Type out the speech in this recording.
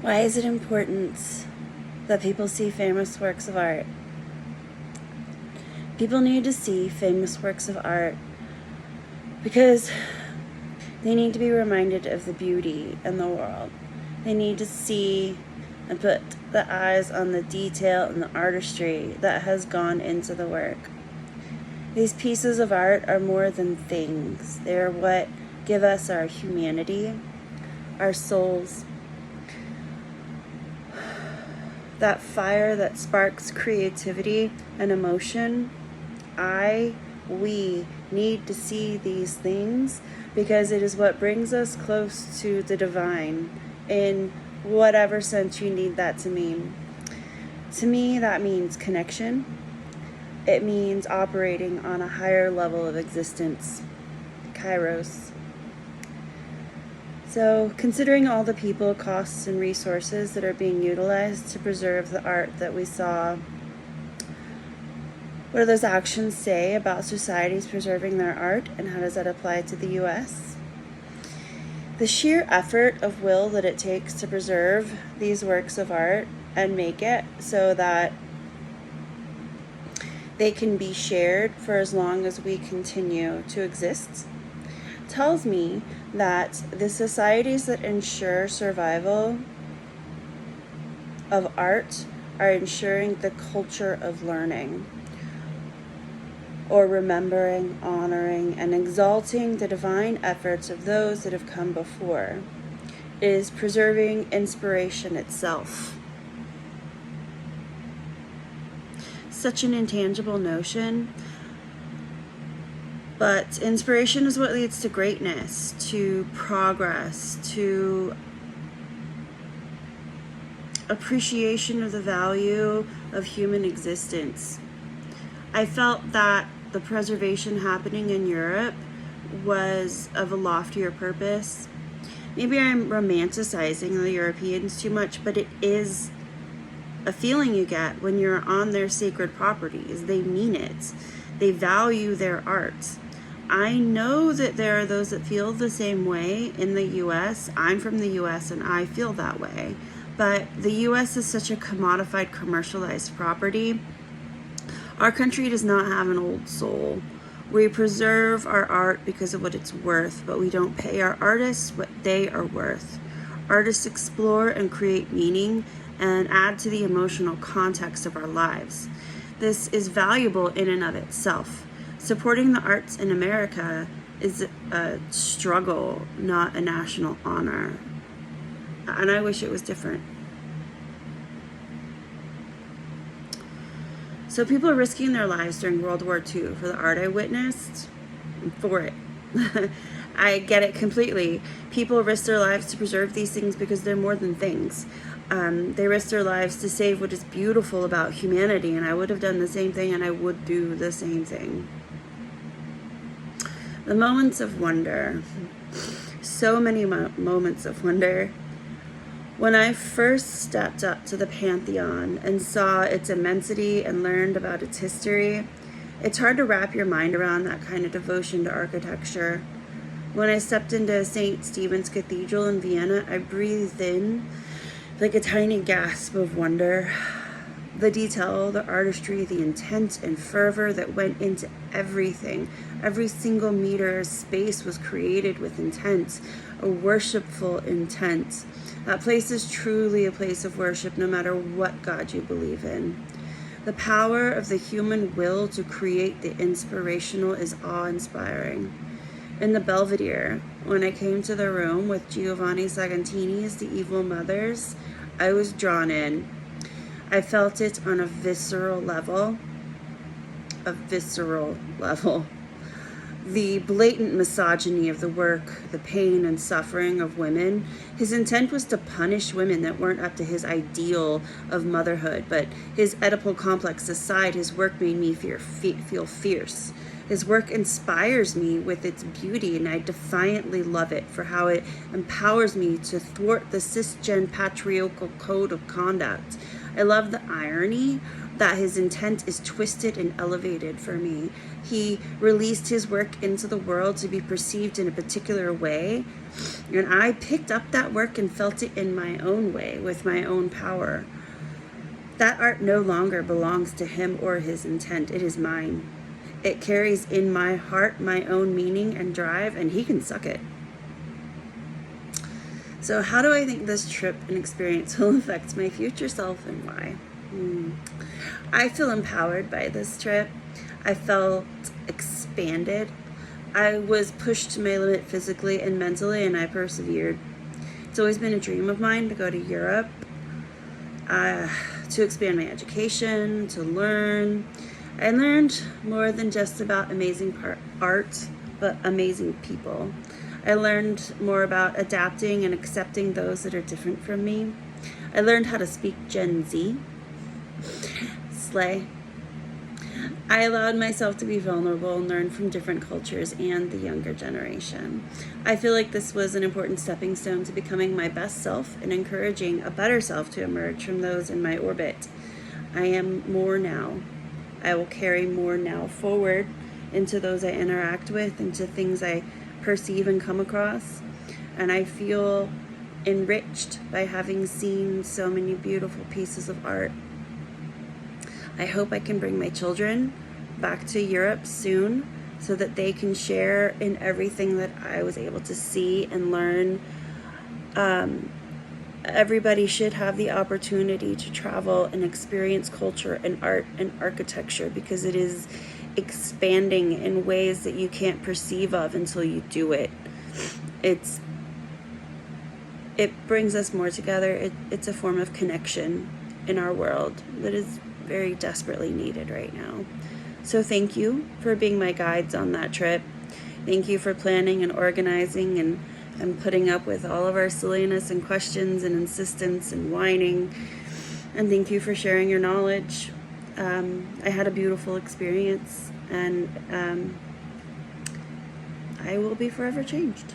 Why is it important that people see famous works of art? People need to see famous works of art because they need to be reminded of the beauty in the world. They need to see and put the eyes on the detail and the artistry that has gone into the work. These pieces of art are more than things. They are what give us our humanity, our souls, that fire that sparks creativity and emotion. We need to see these things because it is what brings us close to the divine in whatever sense you need that to mean. To me, that means connection. It means operating on a higher level of existence, kairos. So, considering all the people, costs, and resources that are being utilized to preserve the art that we saw, what do those actions say about societies preserving their art, and how does that apply to the U.S.? The sheer effort of will that it takes to preserve these works of art and make it so that they can be shared for as long as we continue to exist tells me that the societies that ensure survival of art are ensuring the culture of learning, or remembering, honoring, and exalting the divine efforts of those that have come before. It is preserving inspiration itself. Such an intangible notion, but inspiration is what leads to greatness, to progress, to appreciation of the value of human existence. I felt that the preservation happening in Europe was of a loftier purpose. Maybe I'm romanticizing the Europeans too much, but it is a feeling you get when you're on their sacred properties. They mean it. They value their art. I know that there are those that feel the same way in the US. I'm from the US and I feel that way. But the US is such a commodified, commercialized property. Our country does not have an old soul. We preserve our art because of what it's worth, but we don't pay our artists what they are worth. Artists explore and create meaning and add to the emotional context of our lives. This is valuable in and of itself. Supporting the arts in America is a struggle, not a national honor. And I wish it was different. So people are risking their lives during World War II for the art I witnessed. I'm for it. I get it completely. People risk their lives to preserve these things because they're more than things. They risk their lives to save what is beautiful about humanity, and I would have done the same thing, and I would do the same thing. The moments of wonder. So many moments of wonder. When I first stepped up to the Pantheon and saw its immensity and learned about its history, it's hard to wrap your mind around that kind of devotion to architecture. When I stepped into St. Stephen's Cathedral in Vienna, I breathed in like a tiny gasp of wonder. The detail, the artistry, the intent and fervor that went into everything. Every single meter of space was created with intent, a worshipful intent. That place is truly a place of worship, no matter what God you believe in. The power of the human will to create the inspirational is awe-inspiring. In the Belvedere, when I came to the room with Giovanni Sagantini's The Evil Mothers, I was drawn in. I felt it on a visceral level. The blatant misogyny of the work, the pain and suffering of women. His intent was to punish women that weren't up to his ideal of motherhood, but his Oedipal complex aside, his work made me feel fierce. His work inspires me with its beauty, and I defiantly love it for how it empowers me to thwart the cisgen patriarchal code of conduct. I love the irony that his intent is twisted and elevated for me. He released his work into the world to be perceived in a particular way, and I picked up that work and felt it in my own way, with my own power. That art no longer belongs to him or his intent. It is mine. It carries in my heart my own meaning and drive, and he can suck it. So how do I think this trip and experience will affect my future self, and why? I feel empowered by this trip. I felt expanded. I was pushed to my limit physically and mentally, and I persevered. It's always been a dream of mine to go to Europe, to expand my education, to learn. I learned more than just about amazing art, but amazing people. I learned more about adapting and accepting those that are different from me. I learned how to speak Gen Z. Slay. I allowed myself to be vulnerable and learn from different cultures and the younger generation. I feel like this was an important stepping stone to becoming my best self and encouraging a better self to emerge from those in my orbit. I am more now. I will carry more now forward into those I interact with, into things I perceive and come across. And I feel enriched by having seen so many beautiful pieces of art. I hope I can bring my children back to Europe soon so that they can share in everything that I was able to see and learn. Everybody should have the opportunity to travel and experience culture and art and architecture, because it is expanding in ways that you can't perceive of until you do it. It brings us more together. It's a form of connection in our world that is very desperately needed right now. So thank you for being my guides on that trip. Thank you for planning and organizing and putting up with all of our silliness and questions and insistence and whining. And thank you for sharing your knowledge. I had a beautiful experience, and I will be forever changed.